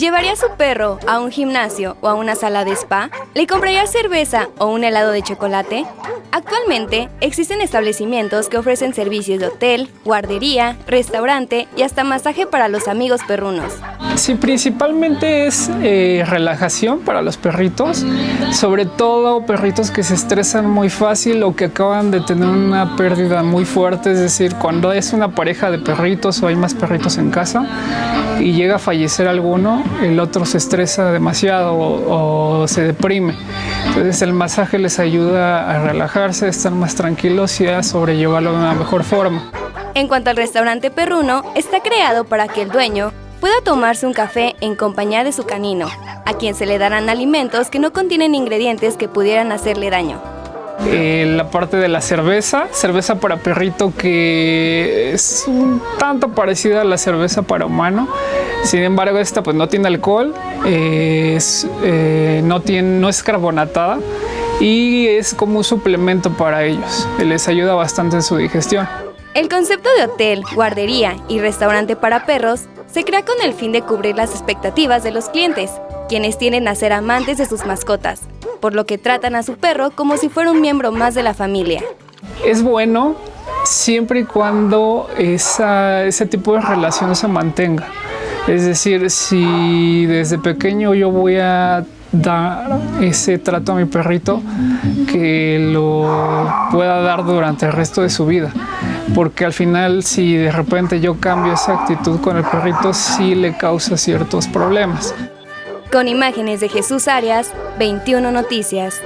¿Llevaría a su perro a un gimnasio o a una sala de spa? ¿Le compraría cerveza o un helado de chocolate? Actualmente existen establecimientos que ofrecen servicios de hotel, guardería, restaurante y hasta masaje para los amigos perrunos. Sí, principalmente es relajación para los perritos, sobre todo perritos que se estresan muy fácil o que acaban de tener una pérdida muy fuerte, es decir, cuando es una pareja de perritos o hay más perritos en casa y llega a fallecer alguno, el otro se estresa demasiado o se deprime. Entonces el masaje les ayuda a relajarse, a estar más tranquilos y a sobrellevarlo de una mejor forma. En cuanto al restaurante perruno, está creado para que el dueño pueda tomarse un café en compañía de su canino, a quien se le darán alimentos que no contienen ingredientes que pudieran hacerle daño. La parte de la cerveza para perrito, que es un tanto parecida a la cerveza para humano. Sin embargo, esta pues no tiene alcohol, no es carbonatada y es como un suplemento para ellos. Les ayuda bastante en su digestión. El concepto de hotel, guardería y restaurante para perros se crea con el fin de cubrir las expectativas de los clientes, quienes tienden a ser amantes de sus mascotas, por lo que tratan a su perro como si fuera un miembro más de la familia. Es bueno siempre y cuando ese tipo de relación se mantenga. Es decir, si desde pequeño yo voy a dar ese trato a mi perrito, que lo pueda dar durante el resto de su vida. Porque al final, si de repente yo cambio esa actitud con el perrito, sí le causa ciertos problemas. Con imágenes de Jesús Arias, 21 Noticias.